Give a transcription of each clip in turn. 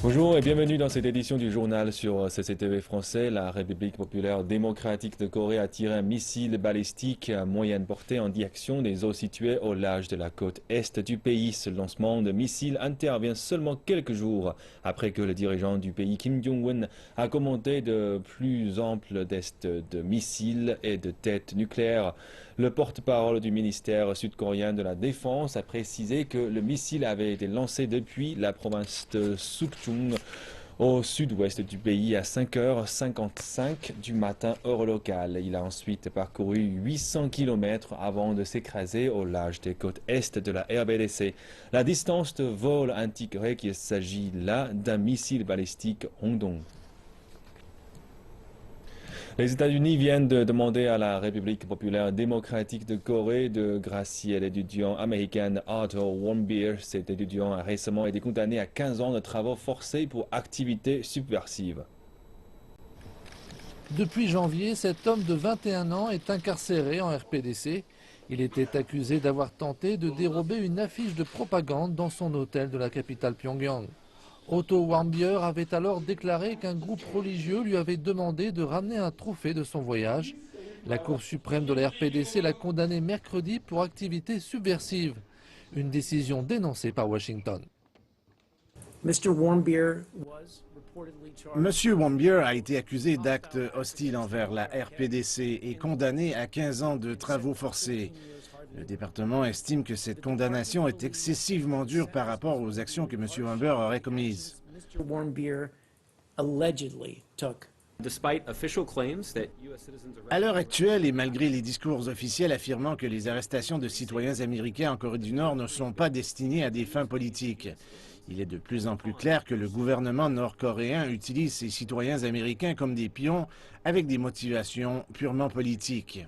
Bonjour et bienvenue dans cette édition du journal sur CCTV français. La République populaire démocratique de Corée a tiré un missile balistique à moyenne portée en direction des eaux situées au large de la côte est du pays. Ce lancement de missile intervient seulement quelques jours après que le dirigeant du pays Kim Jong-un a commenté de plus amples tests de missiles et de têtes nucléaires. Le porte-parole du ministère sud-coréen de la Défense a précisé que le missile avait été lancé depuis la province de Sukchung au sud-ouest du pays à 5h55 du matin heure locale. Il a ensuite parcouru 800 km avant de s'écraser au large des côtes est de la RBDC. La distance de vol indiquerait qu'il s'agit là d'un missile balistique Hongdong. Les États-Unis viennent de demander à la République populaire démocratique de Corée de gracier l'étudiant américain Arthur Warmbier. Cet étudiant a récemment été condamné à 15 ans de travaux forcés pour activités subversives. Depuis janvier, cet homme de 21 ans est incarcéré en RPDC. Il était accusé d'avoir tenté de dérober une affiche de propagande dans son hôtel de la capitale Pyongyang. Otto Warmbier avait alors déclaré qu'un groupe religieux lui avait demandé de ramener un trophée de son voyage. La Cour suprême de la RPDC l'a condamné mercredi pour activité subversive, une décision dénoncée par Washington. Monsieur Warmbier a été accusé d'actes hostiles envers la RPDC et condamné à 15 ans de travaux forcés. Le département estime que cette condamnation est excessivement dure par rapport aux actions que M. Warmbier aurait commises. À l'heure actuelle, et malgré les discours officiels affirmant que les arrestations de citoyens américains en Corée du Nord ne sont pas destinées à des fins politiques, il est de plus en plus clair que le gouvernement nord-coréen utilise ses citoyens américains comme des pions avec des motivations purement politiques.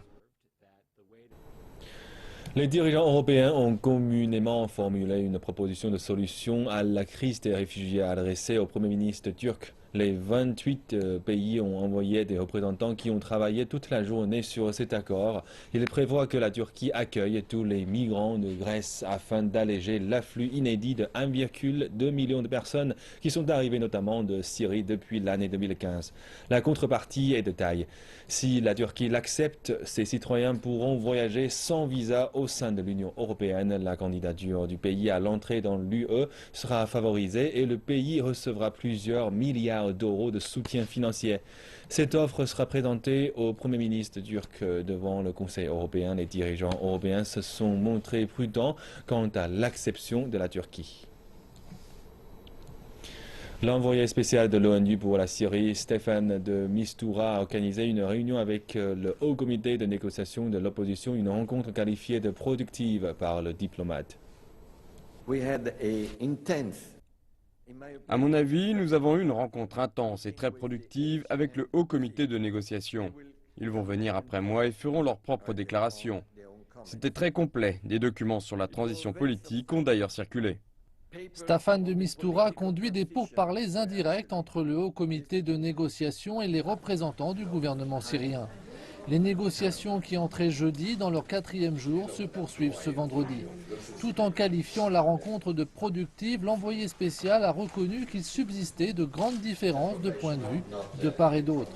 Les dirigeants européens ont communément formulé une proposition de solution à la crise des réfugiés adressée au Premier ministre turc. Les 28 pays ont envoyé des représentants qui ont travaillé toute la journée sur cet accord. Il prévoit que la Turquie accueille tous les migrants de Grèce afin d'alléger l'afflux inédit de 1,2 million de personnes qui sont arrivées notamment de Syrie depuis l'année 2015. La contrepartie est de taille. Si la Turquie l'accepte, ses citoyens pourront voyager sans visa au sein de l'Union européenne. La candidature du pays à l'entrée dans l'UE sera favorisée et le pays recevra plusieurs milliards d'euros de soutien financier. Cette offre sera présentée au Premier ministre turc devant le Conseil européen. Les dirigeants européens se sont montrés prudents quant à l'acception de la Turquie. L'envoyé spécial de l'ONU pour la Syrie, Staffan de Mistura, a organisé une réunion avec le Haut Comité de négociation de l'opposition, une rencontre qualifiée de productive par le diplomate. À mon avis, nous avons eu une rencontre intense et très productive avec le Haut Comité de négociation. Ils vont venir après moi et feront leurs propres déclarations. C'était très complet. Des documents sur la transition politique ont d'ailleurs circulé. Staffan de Mistura conduit des pourparlers indirects entre le Haut Comité de négociation et les représentants du gouvernement syrien. Les négociations qui entraient jeudi dans leur 4e jour se poursuivent ce vendredi. Tout en qualifiant la rencontre de productive, l'envoyé spécial a reconnu qu'il subsistait de grandes différences de point de vue de part et d'autre.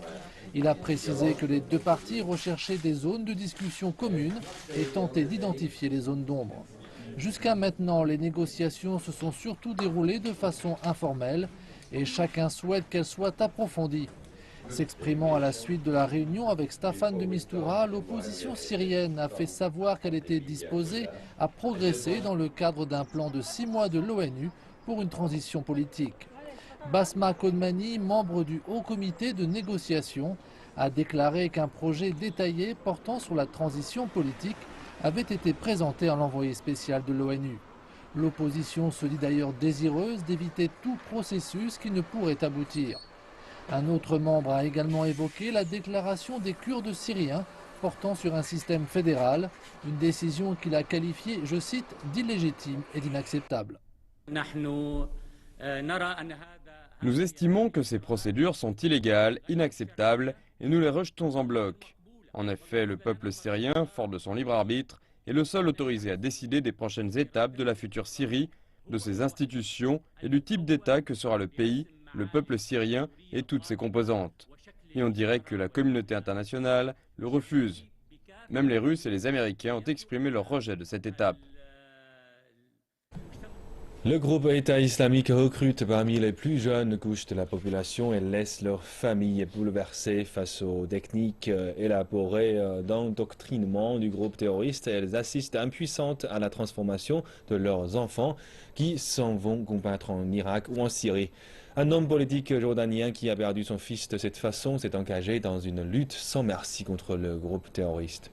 Il a précisé que les deux parties recherchaient des zones de discussion communes et tentaient d'identifier les zones d'ombre. Jusqu'à maintenant, les négociations se sont surtout déroulées de façon informelle et chacun souhaite qu'elles soient approfondies. S'exprimant à la suite de la réunion avec Staffan de Mistura, l'opposition syrienne a fait savoir qu'elle était disposée à progresser dans le cadre d'un plan de 6 mois de l'ONU pour une transition politique. Basma Kodmani, membre du Haut Comité de négociation, a déclaré qu'un projet détaillé portant sur la transition politique avait été présenté à l'envoyé spécial de l'ONU. L'opposition se dit d'ailleurs désireuse d'éviter tout processus qui ne pourrait aboutir. Un autre membre a également évoqué la déclaration des Kurdes syriens portant sur un système fédéral, une décision qu'il a qualifiée, je cite, d'illégitime et d'inacceptable. Nous estimons que ces procédures sont illégales, inacceptables et nous les rejetons en bloc. En effet, le peuple syrien, fort de son libre arbitre, est le seul autorisé à décider des prochaines étapes de la future Syrie, de ses institutions et du type d'État que sera le pays, le peuple syrien et toutes ses composantes. Et on dirait que la communauté internationale le refuse. Même les Russes et les Américains ont exprimé leur rejet de cette étape. Le groupe État islamique recrute parmi les plus jeunes couches de la population et laisse leurs familles bouleversées face aux techniques élaborées d'endoctrinement du groupe terroriste. Elles assistent impuissantes à la transformation de leurs enfants qui s'en vont combattre en Irak ou en Syrie. Un homme politique jordanien qui a perdu son fils de cette façon s'est engagé dans une lutte sans merci contre le groupe terroriste.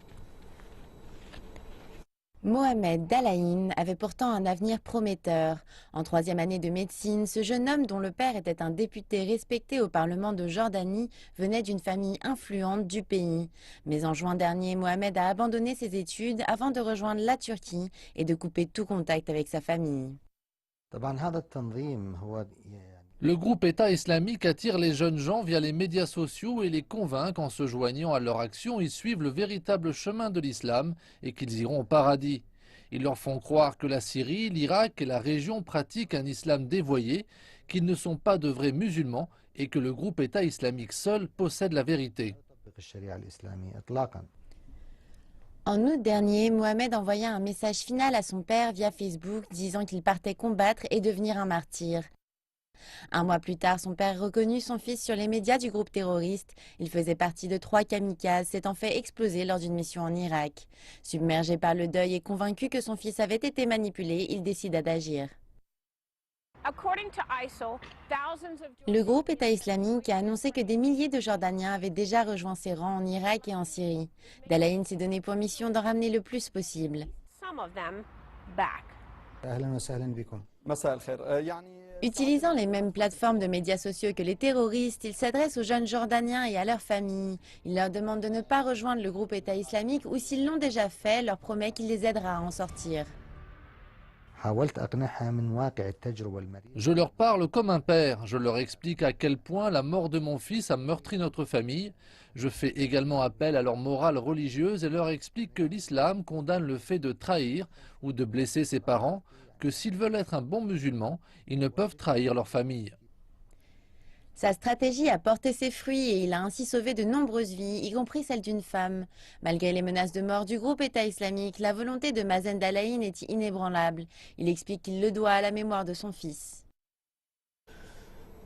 Mohamed Dalaïn avait pourtant un avenir prometteur. En troisième année de médecine, ce jeune homme dont le père était un député respecté au Parlement de Jordanie venait d'une famille influente du pays. Mais en juin dernier, Mohamed a abandonné ses études avant de rejoindre la Turquie et de couper tout contact avec sa famille. Le groupe État islamique attire les jeunes gens via les médias sociaux et les convainc qu'en se joignant à leur action, ils suivent le véritable chemin de l'islam et qu'ils iront au paradis. Ils leur font croire que la Syrie, l'Irak et la région pratiquent un islam dévoyé, qu'ils ne sont pas de vrais musulmans et que le groupe État islamique seul possède la vérité. En août dernier, Mohamed envoya un message final à son père via Facebook disant qu'il partait combattre et devenir un martyr. Un mois plus tard, son père reconnut son fils sur les médias du groupe terroriste. Il faisait partie de 3 kamikazes s'étant fait exploser lors d'une mission en Irak. Submergé par le deuil et convaincu que son fils avait été manipulé, il décida d'agir. Le groupe État islamique a annoncé que des milliers de Jordaniens avaient déjà rejoint ses rangs en Irak et en Syrie. Dalaïn s'est donné pour mission d'en ramener le plus possible. Utilisant les mêmes plateformes de médias sociaux que les terroristes, il s'adresse aux jeunes Jordaniens et à leurs familles. Il leur demande de ne pas rejoindre le groupe État islamique ou s'ils l'ont déjà fait, leur promet qu'il les aidera à en sortir. Je leur parle comme un père, je leur explique à quel point la mort de mon fils a meurtri notre famille. Je fais également appel à leur morale religieuse et leur explique que l'islam condamne le fait de trahir ou de blesser ses parents, que s'ils veulent être un bon musulman, ils ne peuvent trahir leur famille. Sa stratégie a porté ses fruits et il a ainsi sauvé de nombreuses vies, y compris celle d'une femme. Malgré les menaces de mort du groupe État islamique, la volonté de Mazen Dalaïn est inébranlable. Il explique qu'il le doit à la mémoire de son fils.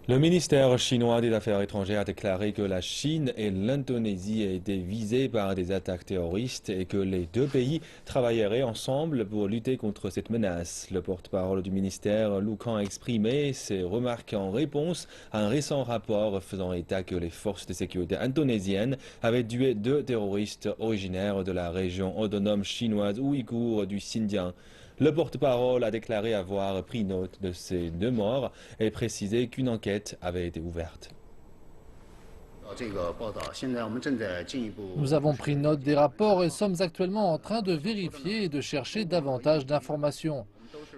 Le ministère chinois des Affaires étrangères a déclaré que la Chine et l'Indonésie étaient visées par des attaques terroristes et que les deux pays travailleraient ensemble pour lutter contre cette menace. Le porte-parole du ministère, Lu Kang, a exprimé ses remarques en réponse à un récent rapport faisant état que les forces de sécurité indonésiennes avaient tué 2 terroristes originaires de la région autonome chinoise ouïghour du Xinjiang. Le porte-parole a déclaré avoir pris note de ces 2 morts et précisé qu'une enquête avait été ouverte. Nous avons pris note des rapports et sommes actuellement en train de vérifier et de chercher davantage d'informations.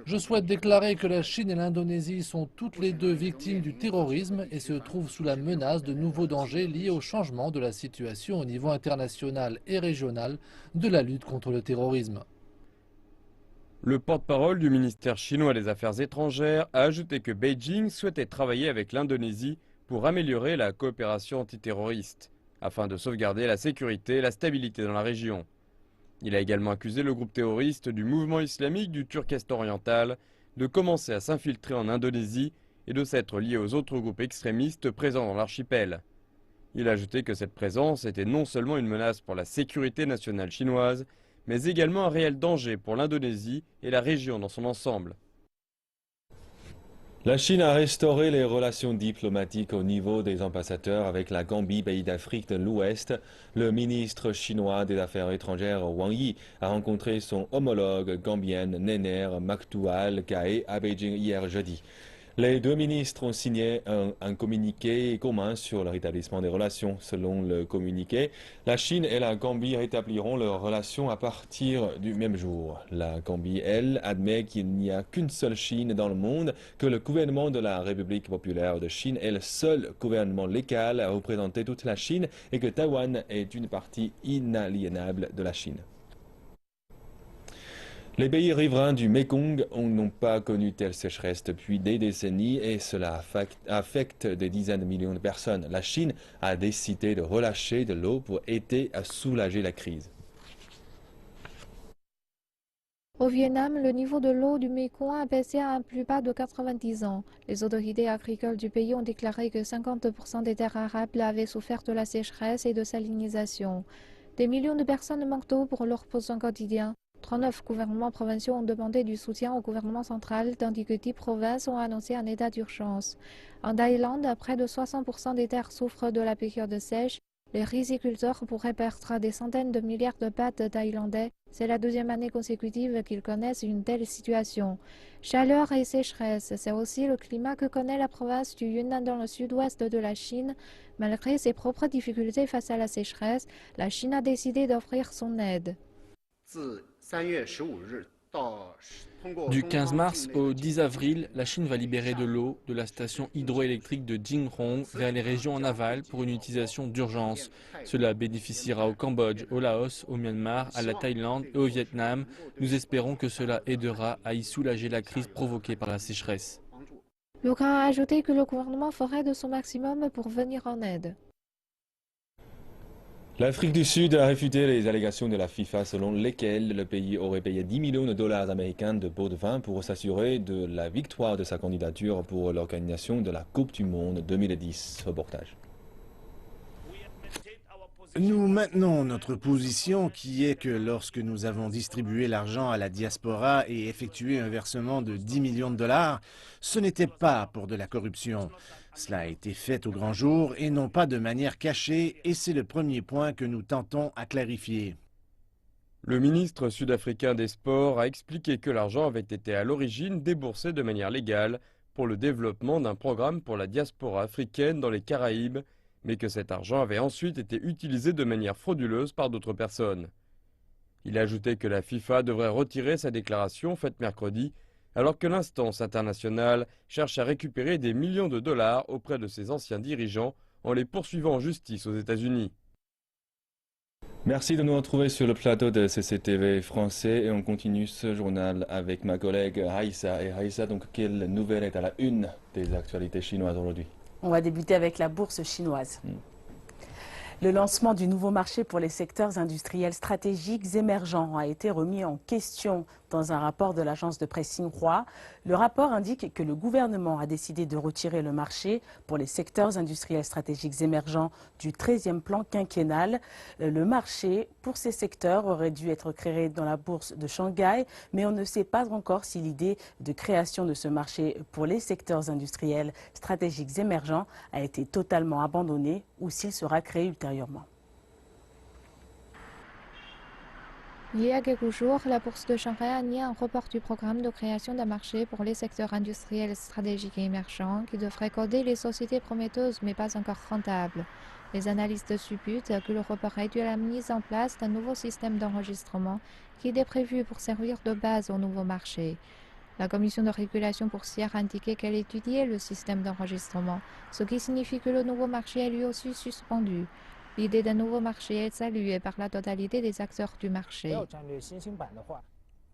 Je souhaite déclarer que la Chine et l'Indonésie sont toutes les 2 victimes du terrorisme et se trouvent sous la menace de nouveaux dangers liés au changement de la situation au niveau international et régional de la lutte contre le terrorisme. Le porte-parole du ministère chinois des Affaires étrangères a ajouté que Beijing souhaitait travailler avec l'Indonésie pour améliorer la coopération antiterroriste, afin de sauvegarder la sécurité et la stabilité dans la région. Il a également accusé le groupe terroriste du mouvement islamique du Turkestan oriental de commencer à s'infiltrer en Indonésie et de s'être lié aux autres groupes extrémistes présents dans l'archipel. Il a ajouté que cette présence était non seulement une menace pour la sécurité nationale chinoise, mais également un réel danger pour l'Indonésie et la région dans son ensemble. La Chine a restauré les relations diplomatiques au niveau des ambassadeurs avec la Gambie, pays d'Afrique de l'Ouest. Le ministre chinois des Affaires étrangères Wang Yi a rencontré son homologue gambienne Néner Maktoual Kaé à Beijing hier jeudi. Les 2 ministres ont signé un communiqué commun sur le rétablissement des relations. Selon le communiqué, la Chine et la Gambie rétabliront leurs relations à partir du même jour. La Gambie, elle, admet qu'il n'y a qu'une seule Chine dans le monde, que le gouvernement de la République populaire de Chine est le seul gouvernement légal à représenter toute la Chine et que Taïwan est une partie inaliénable de la Chine. Les pays riverains du Mékong n'ont pas connu telle sécheresse depuis des décennies et cela affecte des dizaines de millions de personnes. La Chine a décidé de relâcher de l'eau pour aider à soulager la crise. Au Vietnam, le niveau de l'eau du Mékong a baissé à plus bas de 90 ans. Les autorités agricoles du pays ont déclaré que 50% des terres arables avaient souffert de la sécheresse et de salinisation. Des millions de personnes manquent d'eau pour leurs besoins quotidiens. 39 gouvernements provinciaux ont demandé du soutien au gouvernement central, tandis que 10 provinces ont annoncé un état d'urgence. En Thaïlande, près de 60% des terres souffrent de la période sèche. Les riziculteurs pourraient perdre des centaines de milliards de bahts thaïlandais. C'est la deuxième année consécutive qu'ils connaissent une telle situation. Chaleur et sécheresse, c'est aussi le climat que connaît la province du Yunnan dans le sud-ouest de la Chine. Malgré ses propres difficultés face à la sécheresse, la Chine a décidé d'offrir son aide. Du 15 mars au 10 avril, la Chine va libérer de l'eau de la station hydroélectrique de Jingrong vers les régions en aval pour une utilisation d'urgence. Cela bénéficiera au Cambodge, au Laos, au Myanmar, à la Thaïlande et au Vietnam. Nous espérons que cela aidera à y soulager la crise provoquée par la sécheresse. Le CAN a ajouté que le gouvernement ferait de son maximum pour venir en aide. L'Afrique du Sud a réfuté les allégations de la FIFA selon lesquelles le pays aurait payé 10 millions de dollars américains de pots de vin pour s'assurer de la victoire de sa candidature pour l'organisation de la Coupe du Monde 2010. Reportage. Nous maintenons notre position qui est que lorsque nous avons distribué l'argent à la diaspora et effectué un versement de 10 millions de dollars, ce n'était pas pour de la corruption. Cela a été fait au grand jour et non pas de manière cachée et c'est le premier point que nous tentons à clarifier. Le ministre sud-africain des Sports a expliqué que l'argent avait été à l'origine déboursé de manière légale pour le développement d'un programme pour la diaspora africaine dans les Caraïbes, mais que cet argent avait ensuite été utilisé de manière frauduleuse par d'autres personnes. Il a ajouté que la FIFA devrait retirer sa déclaration faite mercredi, alors que l'instance internationale cherche à récupérer des millions de dollars auprès de ses anciens dirigeants en les poursuivant en justice aux États-Unis. Merci de nous retrouver sur le plateau de CCTV français et on continue ce journal avec ma collègue Haïssa. Et Haïssa, donc quelle nouvelle est à la une des actualités chinoises aujourd'hui? On va débuter avec la bourse chinoise. Le lancement du nouveau marché pour les secteurs industriels stratégiques émergents a été remis en question dans un rapport de l'agence de presse Xinhua. Le rapport indique que le gouvernement a décidé de retirer le marché pour les secteurs industriels stratégiques émergents du 13e plan quinquennal. Le marché pour ces secteurs aurait dû être créé dans la bourse de Shanghai, mais on ne sait pas encore si l'idée de création de ce marché pour les secteurs industriels stratégiques émergents a été totalement abandonnée ou s'il sera créé ultérieurement. Il y a quelques jours, la bourse de Shanghai a nié un report du programme de création d'un marché pour les secteurs industriels stratégiques et émergents qui devrait coder les sociétés prometteuses mais pas encore rentables. Les analystes supputent que le report est dû à la mise en place d'un nouveau système d'enregistrement qui est prévu pour servir de base au nouveau marché. La commission de régulation boursière a indiqué qu'elle étudiait le système d'enregistrement, ce qui signifie que le nouveau marché est lui aussi suspendu. L'idée d'un nouveau marché est saluée par la totalité des acteurs du marché.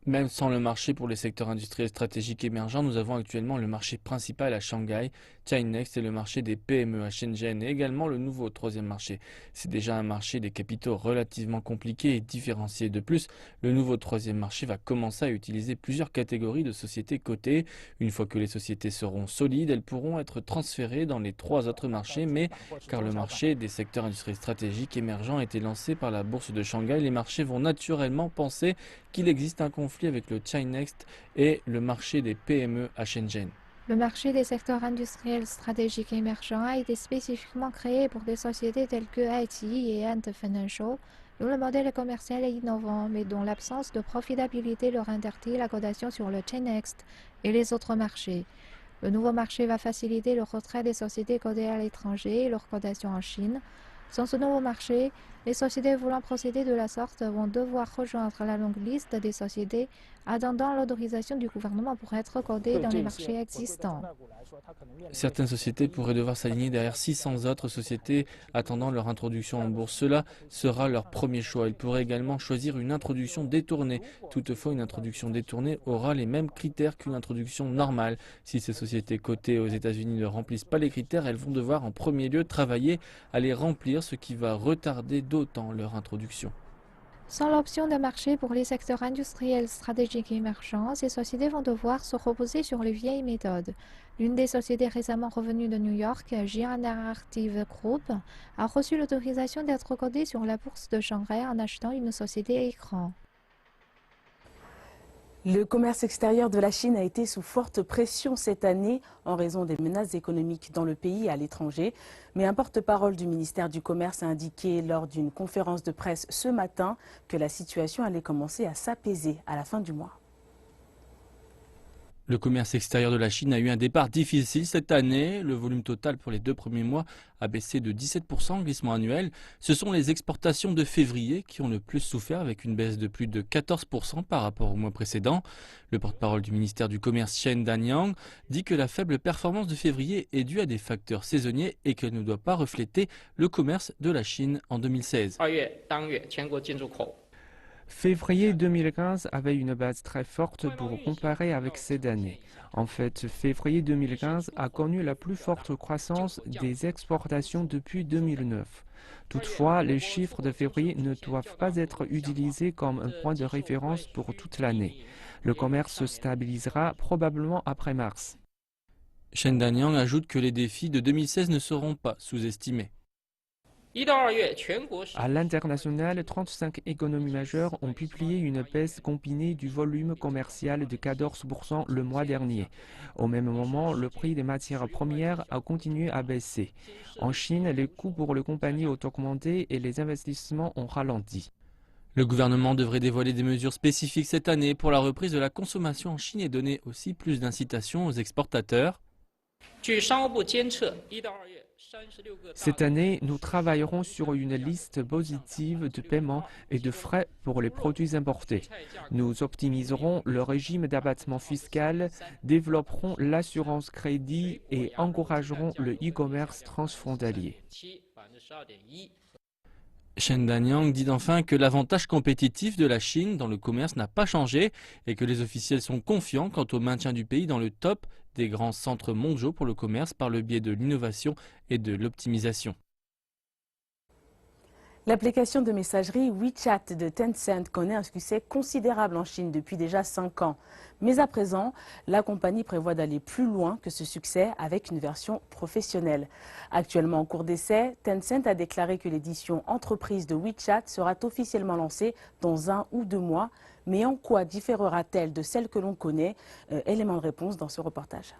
Même sans le marché pour les secteurs industriels stratégiques émergents, nous avons actuellement le marché principal à Shanghai, Chinext et le marché des PME à Shenzhen et également le nouveau troisième marché. C'est déjà un marché des capitaux relativement compliqué et différencié. De plus, le nouveau troisième marché va commencer à utiliser plusieurs catégories de sociétés cotées. Une fois que les sociétés seront solides, elles pourront être transférées dans les trois autres marchés, mais car le marché des secteurs industriels stratégiques émergents a été lancé par la bourse de Shanghai, les marchés vont naturellement penser qu'il existe un conflit avec le Chinext et le marché des PME à Shenzhen. Le marché des secteurs industriels stratégiques émergents a été spécifiquement créé pour des sociétés telles que iQIYI et Ant Financial, dont le modèle commercial est innovant, mais dont l'absence de profitabilité leur interdit la cotation sur le Chinext et les autres marchés. Le nouveau marché va faciliter le retrait des sociétés cotées à l'étranger et leur cotation en Chine. Sans ce nouveau marché, les sociétés voulant procéder de la sorte vont devoir rejoindre la longue liste des sociétés attendant l'autorisation du gouvernement pour être codées dans les marchés existants. Certaines sociétés pourraient devoir s'aligner derrière 600 autres sociétés attendant leur introduction en bourse. Cela sera leur premier choix. Ils pourraient également choisir une introduction détournée. Toutefois, une introduction détournée aura les mêmes critères qu'une introduction normale. Si ces sociétés cotées aux États-Unis ne remplissent pas les critères, elles vont devoir en premier lieu travailler à les remplir, ce qui va retarder d'autant leur introduction. Sans l'option de marché pour les secteurs industriels stratégiques et émergents, ces sociétés vont devoir se reposer sur les vieilles méthodes. L'une des sociétés récemment revenues de New York, Jian Interactive Group, a reçu l'autorisation d'être codée sur la bourse de Shanghai en achetant une société écran. Le commerce extérieur de la Chine a été sous forte pression cette année en raison des menaces économiques dans le pays et à l'étranger. Mais un porte-parole du ministère du Commerce a indiqué lors d'une conférence de presse ce matin que la situation allait commencer à s'apaiser à la fin du mois. Le commerce extérieur de la Chine a eu un départ difficile cette année. Le volume total pour les 2 premiers mois a baissé de 17%, glissement annuel. Ce sont les exportations de février qui ont le plus souffert avec une baisse de plus de 14% par rapport au mois précédent. Le porte-parole du ministère du Commerce, Chen Danyang, dit que la faible performance de février est due à des facteurs saisonniers et qu'elle ne doit pas refléter le commerce de la Chine en 2016. Février 2015 avait une base très forte pour comparer avec cette année. En fait, février 2015 a connu la plus forte croissance des exportations depuis 2009. Toutefois, les chiffres de février ne doivent pas être utilisés comme un point de référence pour toute l'année. Le commerce se stabilisera probablement après mars. Chen Danyang ajoute que les défis de 2016 ne seront pas sous-estimés. À l'international, 35 économies majeures ont publié une baisse combinée du volume commercial de 14% le mois dernier. Au même moment, le prix des matières premières a continué à baisser. En Chine, les coûts pour les compagnies ont augmenté et les investissements ont ralenti. Le gouvernement devrait dévoiler des mesures spécifiques cette année pour la reprise de la consommation en Chine et donner aussi plus d'incitation aux exportateurs. Cette année, nous travaillerons sur une liste positive de paiements et de frais pour les produits importés. Nous optimiserons le régime d'abattement fiscal, développerons l'assurance crédit et encouragerons le e-commerce transfrontalier. Chen Danyang dit enfin que l'avantage compétitif de la Chine dans le commerce n'a pas changé et que les officiels sont confiants quant au maintien du pays dans le top des grands centres mondiaux pour le commerce par le biais de l'innovation et de l'optimisation. L'application de messagerie WeChat de Tencent connaît un succès considérable en Chine depuis déjà 5 ans. Mais à présent, la compagnie prévoit d'aller plus loin que ce succès avec une version professionnelle. Actuellement en cours d'essai, Tencent a déclaré que l'édition entreprise de WeChat sera officiellement lancée dans 1 ou 2 mois. Mais en quoi différera-t-elle de celle que l'on connaît? Élément de réponse dans ce reportage.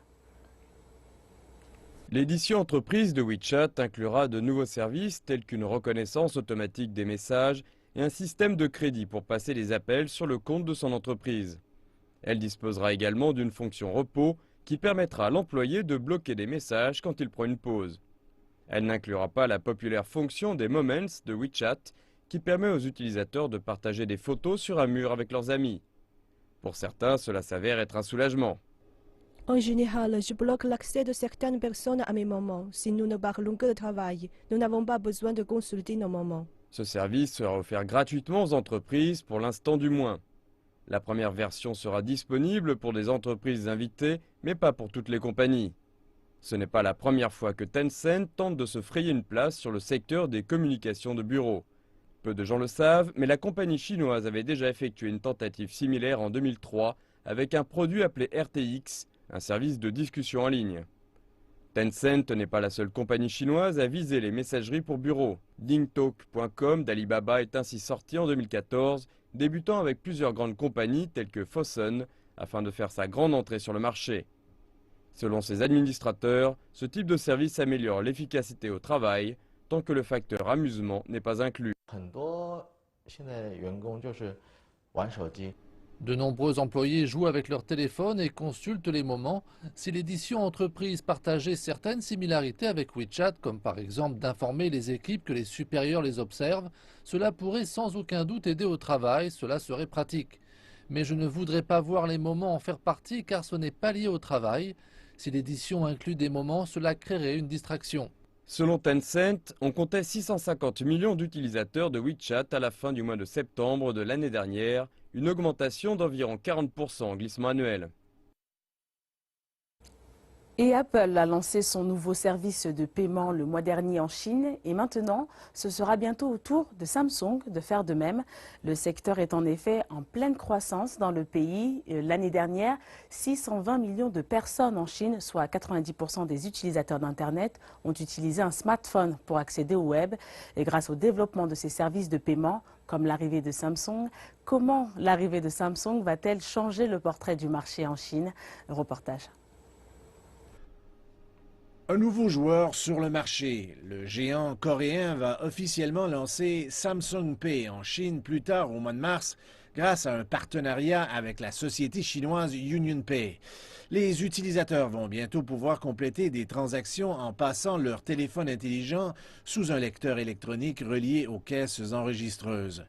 L'édition entreprise de WeChat inclura de nouveaux services tels qu'une reconnaissance automatique des messages et un système de crédit pour passer les appels sur le compte de son entreprise. Elle disposera également d'une fonction repos qui permettra à l'employé de bloquer des messages quand il prend une pause. Elle n'inclura pas la populaire fonction des Moments de WeChat qui permet aux utilisateurs de partager des photos sur un mur avec leurs amis. Pour certains, cela s'avère être un soulagement. En général, je bloque l'accès de certaines personnes à mes moments. Si nous ne parlons que de travail, nous n'avons pas besoin de consulter nos moments. Ce service sera offert gratuitement aux entreprises, pour l'instant du moins. La première version sera disponible pour des entreprises invitées, mais pas pour toutes les compagnies. Ce n'est pas la première fois que Tencent tente de se frayer une place sur le secteur des communications de bureau. Peu de gens le savent, mais la compagnie chinoise avait déjà effectué une tentative similaire en 2003 avec un produit appelé RTX, un service de discussion en ligne. Tencent n'est pas la seule compagnie chinoise à viser les messageries pour bureau. DingTalk.com d'Alibaba est ainsi sorti en 2014, débutant avec plusieurs grandes compagnies telles que Fosun, afin de faire sa grande entrée sur le marché. Selon ses administrateurs, ce type de service améliore l'efficacité au travail, tant que le facteur amusement n'est pas inclus. De nombreux employés jouent avec leur téléphone et consultent les moments. Si l'édition entreprise partageait certaines similarités avec WeChat, comme par exemple d'informer les équipes que les supérieurs les observent, cela pourrait sans aucun doute aider au travail, cela serait pratique. Mais je ne voudrais pas voir les moments en faire partie car ce n'est pas lié au travail. Si l'édition inclut des moments, cela créerait une distraction. Selon Tencent, on comptait 650 millions d'utilisateurs de WeChat à la fin du mois de septembre de l'année dernière, une augmentation d'environ 40% en glissement annuel. Et Apple a lancé son nouveau service de paiement le mois dernier en Chine et maintenant, ce sera bientôt au tour de Samsung de faire de même. Le secteur est en effet en pleine croissance dans le pays. L'année dernière, 620 millions de personnes en Chine, soit 90% des utilisateurs d'Internet, ont utilisé un smartphone pour accéder au web. Et grâce au développement de ces services de paiement, comme l'arrivée de Samsung, comment l'arrivée de Samsung va-t-elle changer le portrait du marché en Chine? Reportage. Un nouveau joueur sur le marché. Le géant coréen va officiellement lancer Samsung Pay en Chine plus tard au mois de mars grâce à un partenariat avec la société chinoise UnionPay. Les utilisateurs vont bientôt pouvoir compléter des transactions en passant leur téléphone intelligent sous un lecteur électronique relié aux caisses enregistreuses.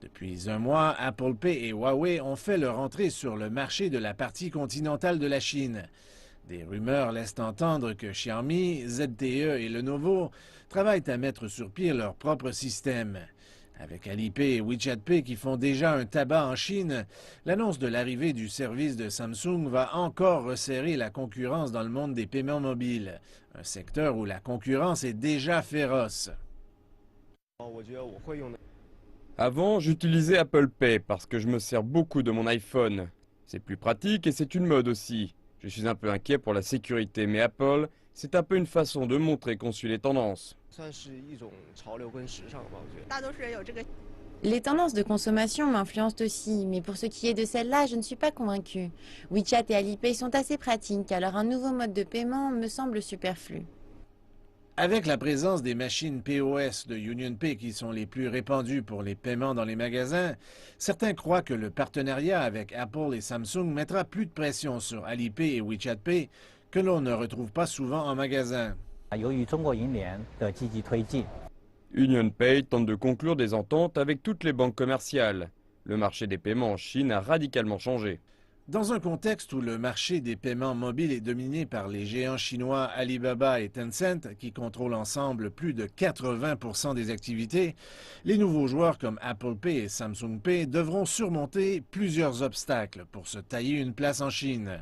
Depuis un mois, Apple Pay et Huawei ont fait leur entrée sur le marché de la partie continentale de la Chine. Des rumeurs laissent entendre que Xiaomi, ZTE et Lenovo travaillent à mettre sur pied leur propre système. Avec Alipay et WeChat Pay qui font déjà un tabac en Chine, l'annonce de l'arrivée du service de Samsung va encore resserrer la concurrence dans le monde des paiements mobiles, un secteur où la concurrence est déjà féroce. Avant, j'utilisais Apple Pay parce que je me sers beaucoup de mon iPhone. C'est plus pratique et c'est une mode aussi. Je suis un peu inquiet pour la sécurité, mais Apple, c'est un peu une façon de montrer qu'on suit les tendances. Les tendances de consommation m'influencent aussi, mais pour ce qui est de celle-là, je ne suis pas convaincue. WeChat et Alipay sont assez pratiques, alors un nouveau mode de paiement me semble superflu. Avec la présence des machines POS de UnionPay qui sont les plus répandues pour les paiements dans les magasins, certains croient que le partenariat avec Apple et Samsung mettra plus de pression sur Alipay et WeChat Pay que l'on ne retrouve pas souvent en magasin. UnionPay tente de conclure des ententes avec toutes les banques commerciales. Le marché des paiements en Chine a radicalement changé. Dans un contexte où le marché des paiements mobiles est dominé par les géants chinois Alibaba et Tencent, qui contrôlent ensemble plus de 80% des activités, les nouveaux joueurs comme Apple Pay et Samsung Pay devront surmonter plusieurs obstacles pour se tailler une place en Chine.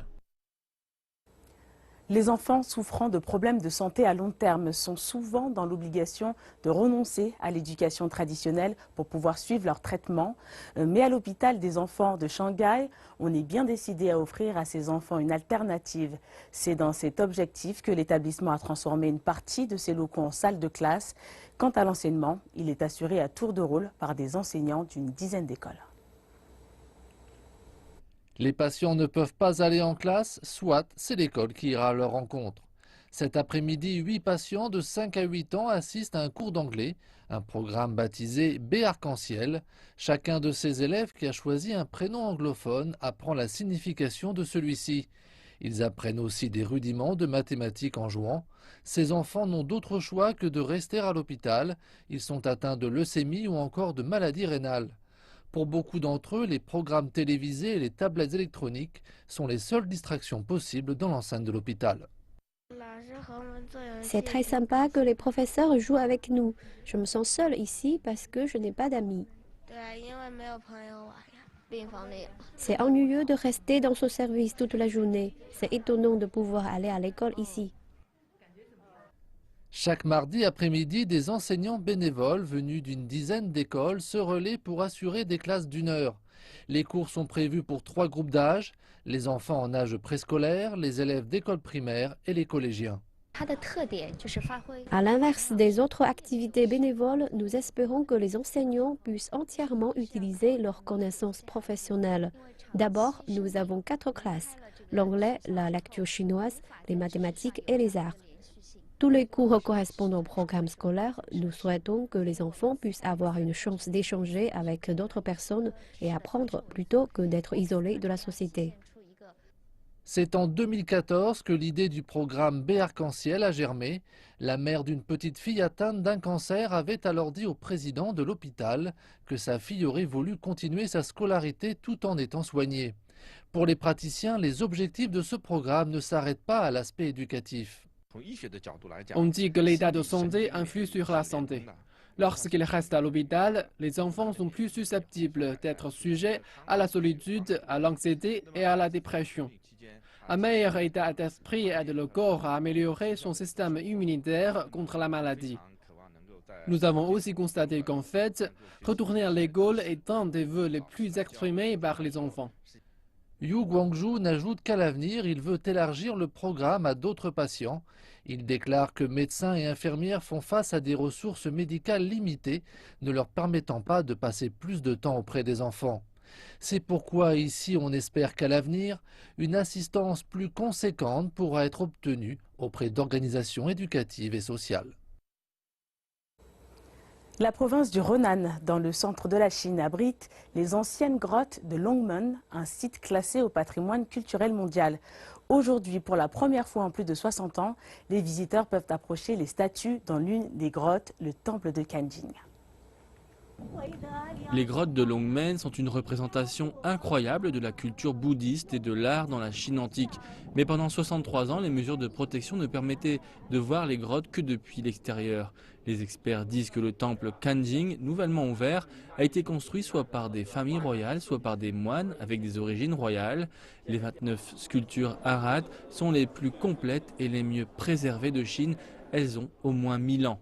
Les enfants souffrant de problèmes de santé à long terme sont souvent dans l'obligation de renoncer à l'éducation traditionnelle pour pouvoir suivre leur traitement. Mais à l'hôpital des enfants de Shanghai, on est bien décidé à offrir à ces enfants une alternative. C'est dans cet objectif que l'établissement a transformé une partie de ses locaux en salle de classe. Quant à l'enseignement, il est assuré à tour de rôle par des enseignants d'une dizaine d'écoles. Les patients ne peuvent pas aller en classe, soit c'est l'école qui ira à leur rencontre. Cet après-midi, 8 patients de 5 à 8 ans assistent à un cours d'anglais, un programme baptisé B-Arc-en-Ciel. Chacun de ces élèves qui a choisi un prénom anglophone apprend la signification de celui-ci. Ils apprennent aussi des rudiments de mathématiques en jouant. Ces enfants n'ont d'autre choix que de rester à l'hôpital. Ils sont atteints de leucémie ou encore de maladies rénales. Pour beaucoup d'entre eux, les programmes télévisés et les tablettes électroniques sont les seules distractions possibles dans l'enceinte de l'hôpital. C'est très sympa que les professeurs jouent avec nous. Je me sens seule ici parce que je n'ai pas d'amis. C'est ennuyeux de rester dans ce service toute la journée. C'est étonnant de pouvoir aller à l'école ici. Chaque mardi après-midi, des enseignants bénévoles venus d'une dizaine d'écoles se relaient pour assurer des classes d'1 heure. Les cours sont prévus pour 3 groupes d'âge, les enfants en âge préscolaire, les élèves d'école primaire et les collégiens. À l'inverse des autres activités bénévoles, nous espérons que les enseignants puissent entièrement utiliser leurs connaissances professionnelles. D'abord, nous avons 4 classes, l'anglais, la lecture chinoise, les mathématiques et les arts. Tous les cours correspondent au programme scolaire. Nous souhaitons que les enfants puissent avoir une chance d'échanger avec d'autres personnes et apprendre plutôt que d'être isolés de la société. C'est en 2014 que l'idée du programme B-Arc-en-Ciel a germé. La mère d'une petite fille atteinte d'un cancer avait alors dit au président de l'hôpital que sa fille aurait voulu continuer sa scolarité tout en étant soignée. Pour les praticiens, les objectifs de ce programme ne s'arrêtent pas à l'aspect éducatif. On dit que l'état de santé influe sur la santé. Lorsqu'ils restent à l'hôpital, les enfants sont plus susceptibles d'être sujets à la solitude, à l'anxiété et à la dépression. Un meilleur état d'esprit aide le corps à améliorer son système immunitaire contre la maladie. Nous avons aussi constaté qu'en fait, retourner à l'école est un des vœux les plus exprimés par les enfants. Yu Guangzhou n'ajoute qu'à l'avenir, il veut élargir le programme à d'autres patients. Il déclare que médecins et infirmières font face à des ressources médicales limitées, ne leur permettant pas de passer plus de temps auprès des enfants. C'est pourquoi ici on espère qu'à l'avenir, une assistance plus conséquente pourra être obtenue auprès d'organisations éducatives et sociales. La province du Henan, dans le centre de la Chine, abrite les anciennes grottes de Longmen, un site classé au patrimoine culturel mondial. Aujourd'hui, pour la première fois en plus de 60 ans, les visiteurs peuvent approcher les statues dans l'une des grottes, le temple de Kanjing. Les grottes de Longmen sont une représentation incroyable de la culture bouddhiste et de l'art dans la Chine antique. Mais pendant 63 ans, les mesures de protection ne permettaient de voir les grottes que depuis l'extérieur. Les experts disent que le temple Kanjing, nouvellement ouvert, a été construit soit par des familles royales, soit par des moines avec des origines royales. Les 29 sculptures arhates sont les plus complètes et les mieux préservées de Chine. Elles ont au moins 1000 ans.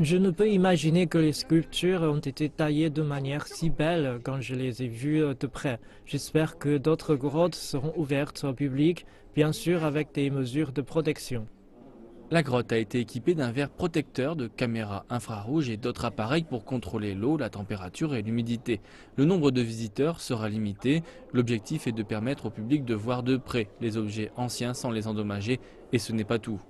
Je ne peux imaginer que les sculptures ont été taillées de manière si belle quand je les ai vues de près. J'espère que d'autres grottes seront ouvertes au public, bien sûr avec des mesures de protection. La grotte a été équipée d'un verre protecteur, de caméras infrarouges et d'autres appareils pour contrôler l'eau, la température et l'humidité. Le nombre de visiteurs sera limité. L'objectif est de permettre au public de voir de près les objets anciens sans les endommager, et ce n'est pas tout.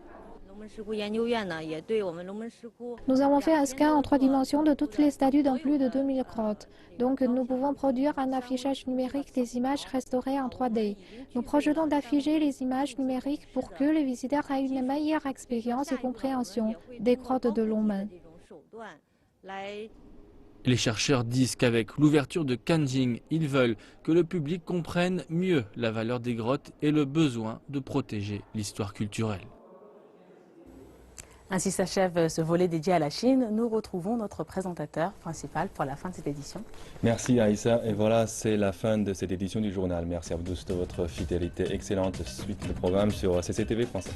Nous avons fait un scan en 3 dimensions de toutes les statues dans plus de 2000 grottes. Donc nous pouvons produire un affichage numérique des images restaurées en 3D. Nous projetons d'afficher les images numériques pour que les visiteurs aient une meilleure expérience et compréhension des grottes de Longmen. Les chercheurs disent qu'avec l'ouverture de Kanjing, ils veulent que le public comprenne mieux la valeur des grottes et le besoin de protéger l'histoire culturelle. Ainsi s'achève ce volet dédié à la Chine. Nous retrouvons notre présentateur principal pour la fin de cette édition. Merci Aïssa. Et voilà, c'est la fin de cette édition du journal. Merci à vous tous de votre fidélité. Excellente suite de programme sur CCTV français.